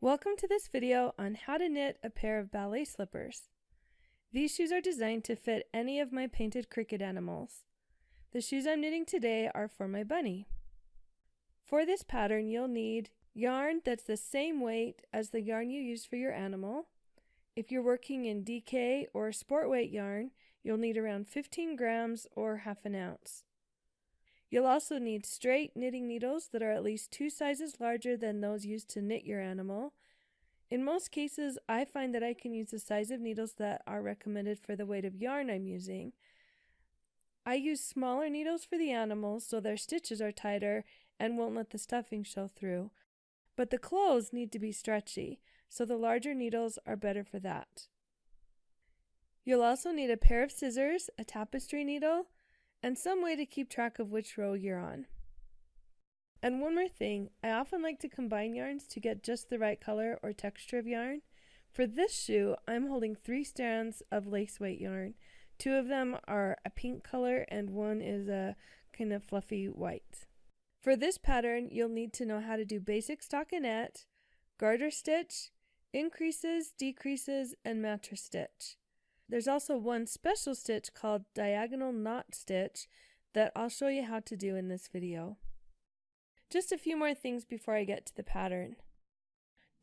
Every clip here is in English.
Welcome to this video on how to knit a pair of ballet slippers. These shoes are designed to fit any of my painted cricket animals. The shoes I'm knitting today are for my bunny. For this pattern, you'll need yarn that's the same weight as the yarn you use for your animal. If you're working in DK or sport weight yarn, you'll need around 15 grams or half an ounce. You'll also need straight knitting needles that are at least 2 sizes larger than those used to knit your animal. In most cases, I find that I can use the size of needles that are recommended for the weight of yarn I'm using. I use smaller needles for the animals so their stitches are tighter and won't let the stuffing show through. But the clothes need to be stretchy, so the larger needles are better for that. You'll also need a pair of scissors, a tapestry needle, and some way to keep track of which row you're on. And one more thing, I often like to combine yarns to get just the right color or texture of yarn. For this shoe, I'm holding 3 strands of lace weight yarn. 2 of them are a pink color and one is a kind of fluffy white. For this pattern, you'll need to know how to do basic stockinette, garter stitch, increases, decreases, and mattress stitch. There's also one special stitch called diagonal knot stitch that I'll show you how to do in this video. Just a few more things before I get to the pattern.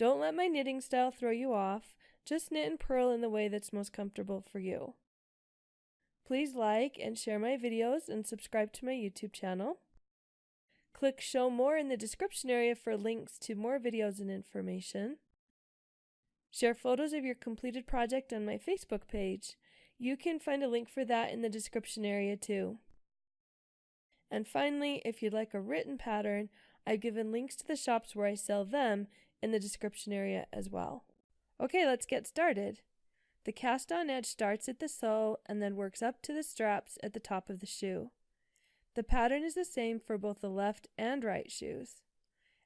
Don't let my knitting style throw you off. Just knit and purl in the way that's most comfortable for you. Please like and share my videos and subscribe to my YouTube channel. Click Show More in the description area for links to more videos and information. Share photos of your completed project on my Facebook page. You can find a link for that in the description area too. And finally, if you'd like a written pattern, I've given links to the shops where I sell them in the description area as well. Okay, let's get started. The cast-on edge starts at the sole and then works up to the straps at the top of the shoe. The pattern is the same for both the left and right shoes.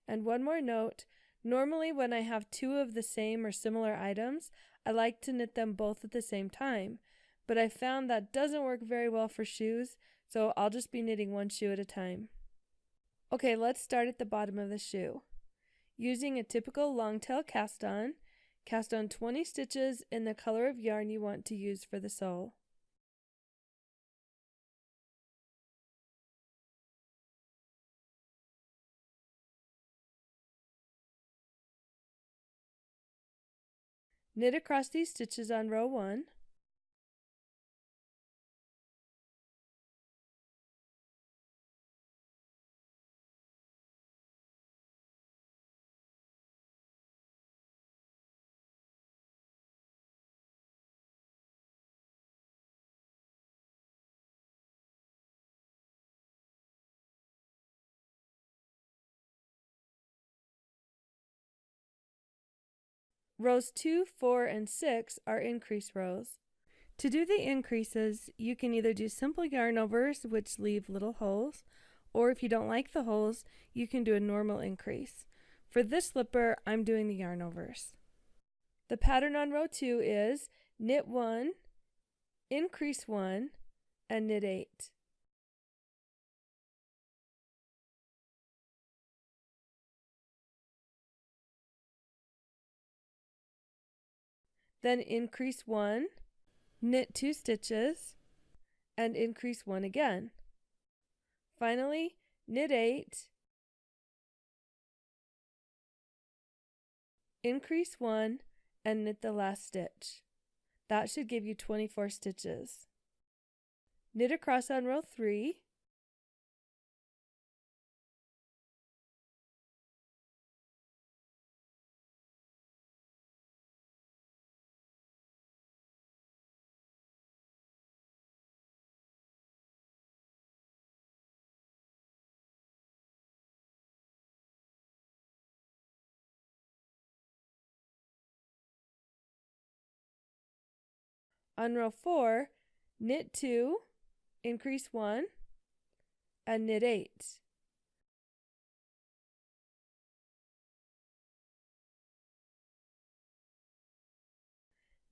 And one more note, normally when I have 2 of the same or similar items, I like to knit them both at the same time, but I found that doesn't work very well for shoes, so I'll just be knitting one shoe at a time. Okay, let's start at the bottom of the shoe. Using a typical long tail cast on 20 stitches in the color of yarn you want to use for the sole. Knit across these stitches on row 1. Rows 2, 4, and 6 are increase rows. To do the increases, you can either do simple yarn overs, which leave little holes, or if you don't like the holes, you can do a normal increase. For this slipper, I'm doing the yarn overs. The pattern on row 2 is knit 1, increase 1, and knit 8. Then increase 1, knit 2 stitches, and increase 1 again. Finally, knit 8, increase 1, and knit the last stitch. That should give you 24 stitches. Knit across on row 3, on row 4, knit 2, increase 1, and knit 8.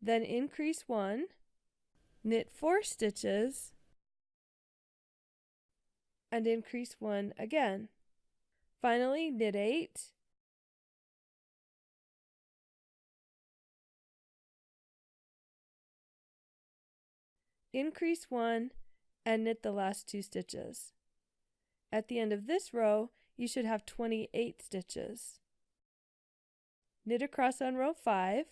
Then increase 1, knit 4 stitches, and increase 1 again. Finally, knit 8, increase 1, and knit the last 2 stitches. At the end of this row, you should have 28 stitches. Knit across on row 5.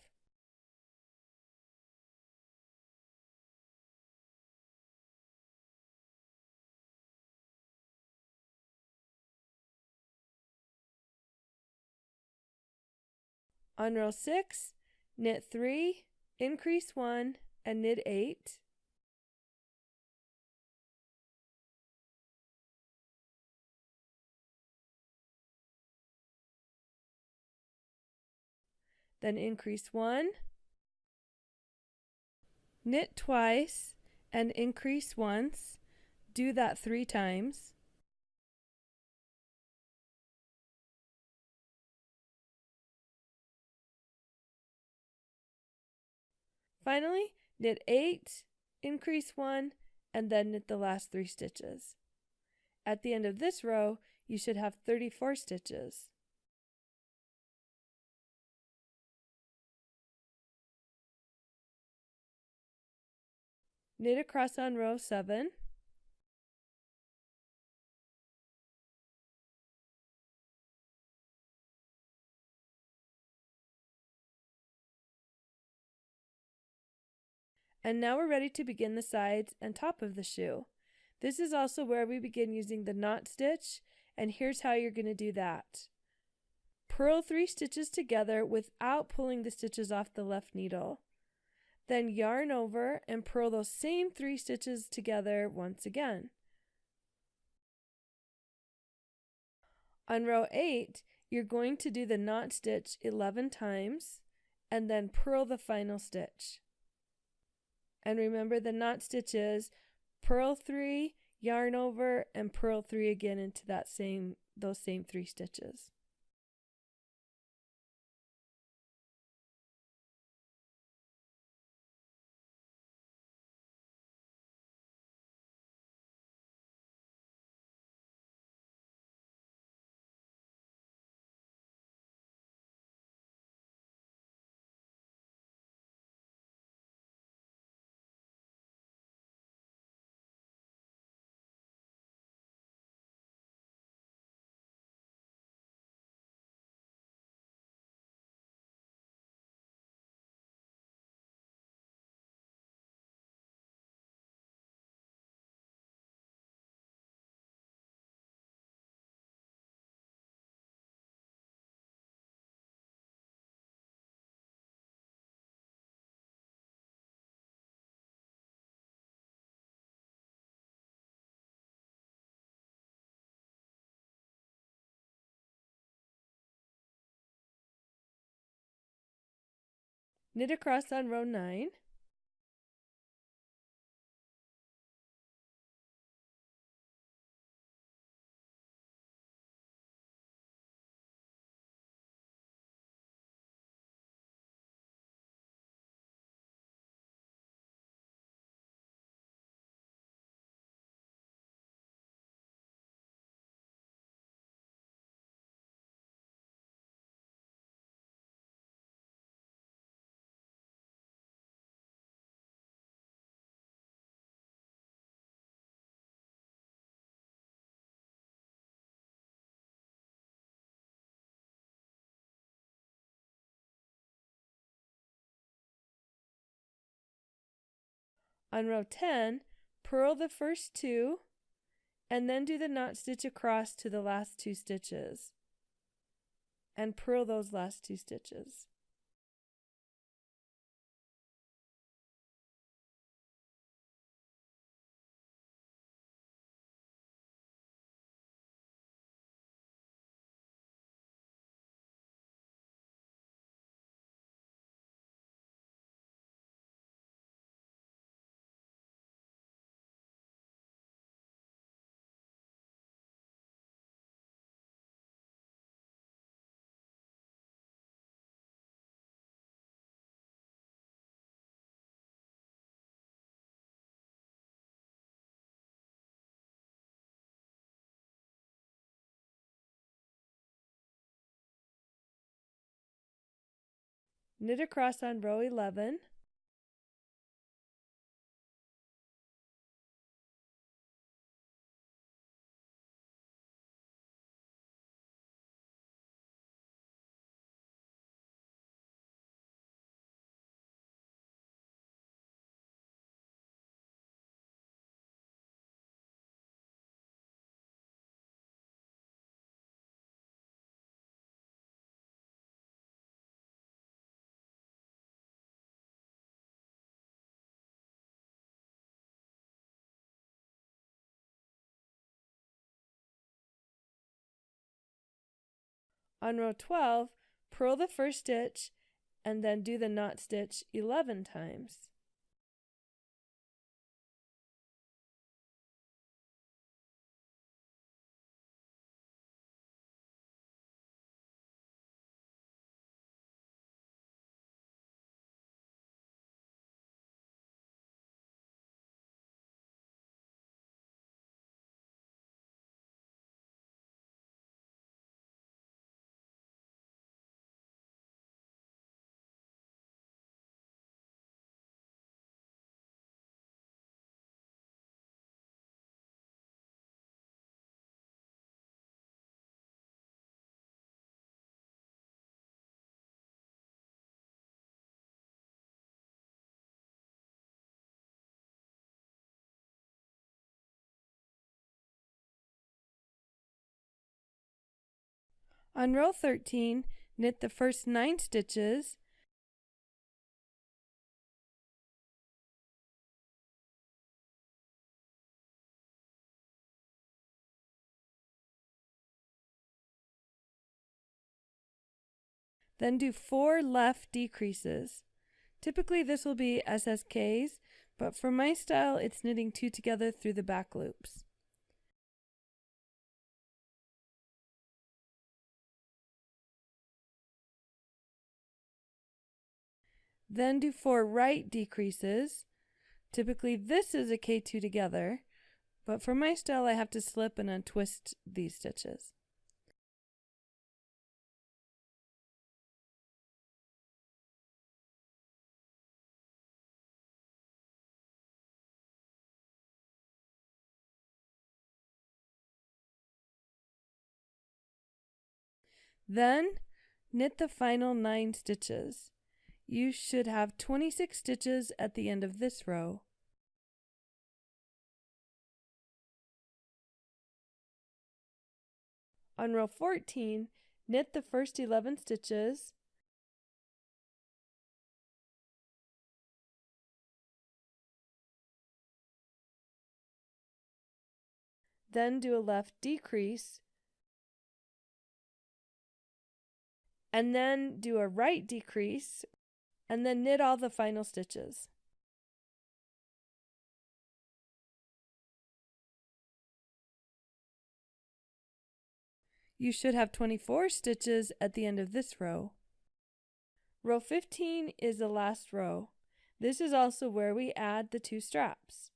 On row 6, knit 3, increase 1, and knit 8. Then increase 1, knit twice, and increase once. Do that 3 times. Finally, knit 8, increase 1, and then knit the last 3 stitches. At the end of this row, you should have 34 stitches. Knit across on row 7. And now we're ready to begin the sides and top of the shoe. This is also where we begin using the knot stitch, and here's how you're going to do that. Purl 3 stitches together without pulling the stitches off the left needle. Then yarn over and purl those same 3 stitches together once again. On row 8, you're going to do the knot stitch 11 times and then purl the final stitch. And remember, the knot stitches: purl 3, yarn over, and purl 3 again into those same 3 stitches. Knit across on row 9. On row 10, purl the first 2 and then do the knot stitch across to the last 2 stitches and purl those last 2 stitches. Knit across on row 11. On row 12, purl the first stitch and then do the knot stitch 11 times. On row 13, knit the first 9 stitches, then do 4 left decreases. Typically this will be SSKs, but for my style it's knitting 2 together through the back loops. Then do 4 right decreases. Typically this is a K2 together, but for my style I have to slip and untwist these stitches. Then knit the final 9 stitches. You should have 26 stitches at the end of this row. On row 14, knit the first 11 stitches, then do a left decrease, and then do a right decrease, and then knit all the final stitches. You should have 24 stitches at the end of this row. Row 15 is the last row. This is also where we add the 2 straps.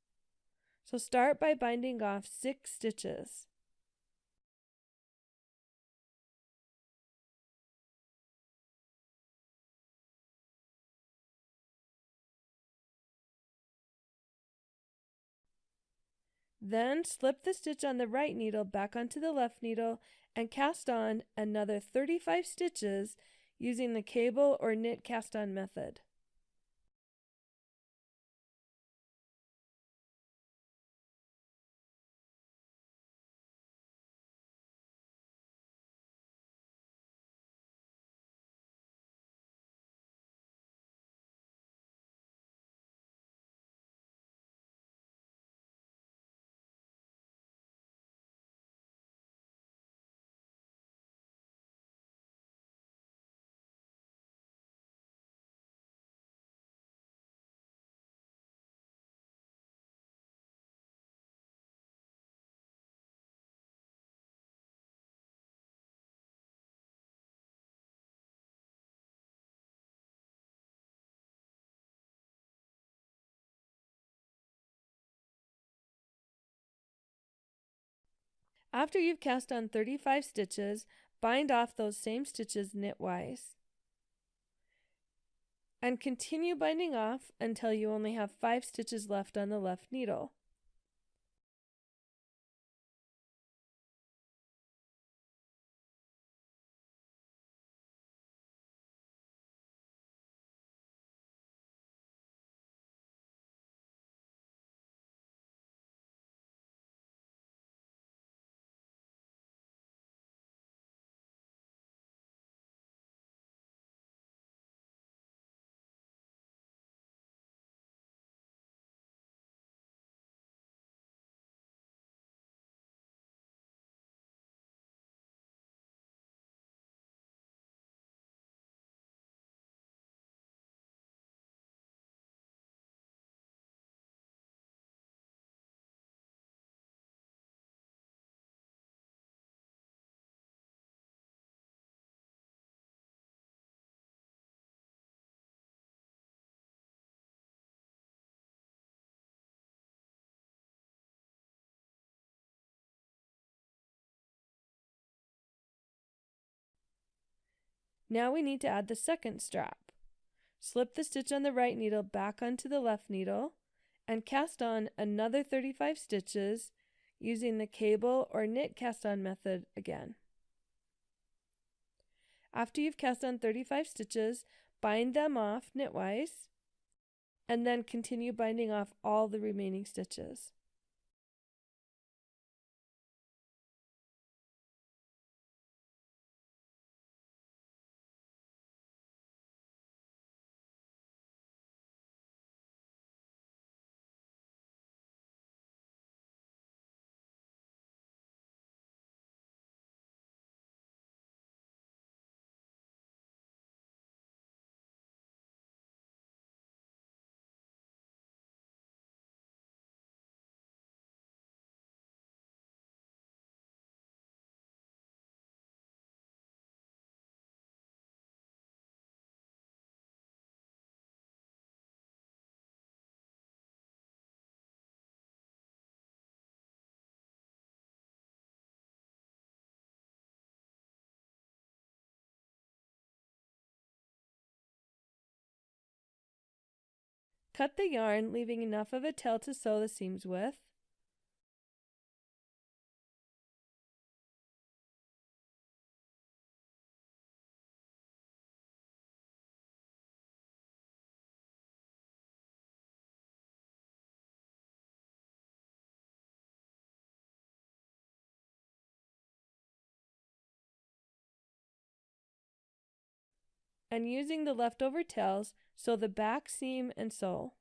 So start by binding off 6 stitches. Then slip the stitch on the right needle back onto the left needle and cast on another 35 stitches using the cable or knit cast on method. After you've cast on 35 stitches, bind off those same stitches knitwise. And continue binding off until you only have 5 stitches left on the left needle. Now we need to add the second strap. Slip the stitch on the right needle back onto the left needle and cast on another 35 stitches using the cable or knit cast on method again. After you've cast on 35 stitches, bind them off knitwise and then continue binding off all the remaining stitches. Cut the yarn, leaving enough of a tail to sew the seams with. And using the leftover tails, sew the back seam and sole.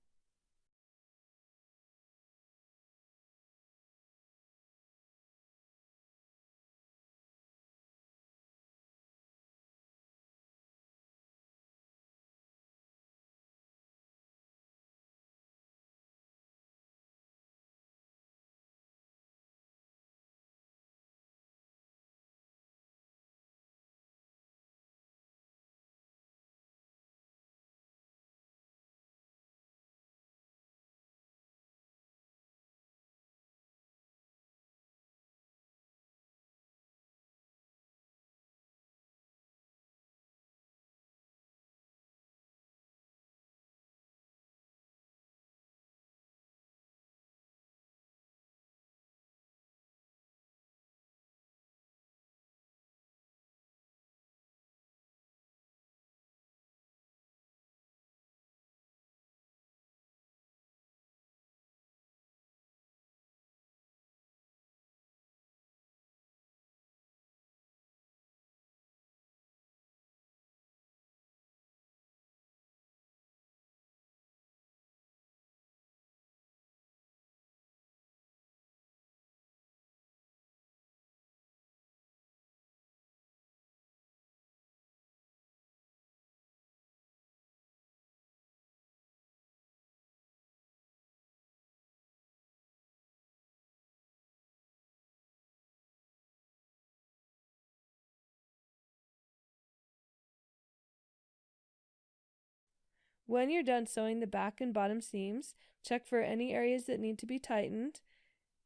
When you're done sewing the back and bottom seams, check for any areas that need to be tightened,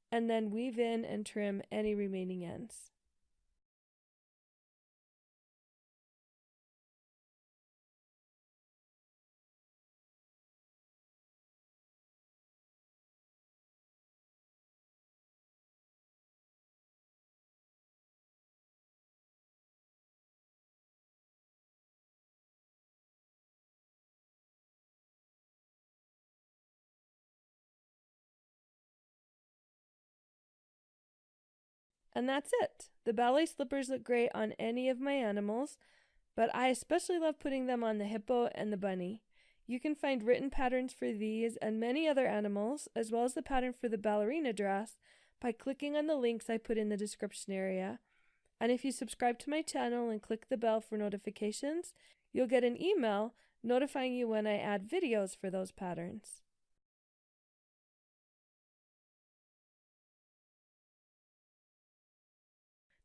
and then weave in and trim any remaining ends. And that's it. The ballet slippers look great on any of my animals, but I especially love putting them on the hippo and the bunny. You can find written patterns for these and many other animals, as well as the pattern for the ballerina dress, by clicking on the links I put in the description area. And if you subscribe to my channel and click the bell for notifications, you'll get an email notifying you when I add videos for those patterns.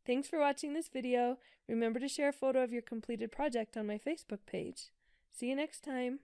Thanks for watching this video. Remember to share a photo of your completed project on my Facebook page. See you next time.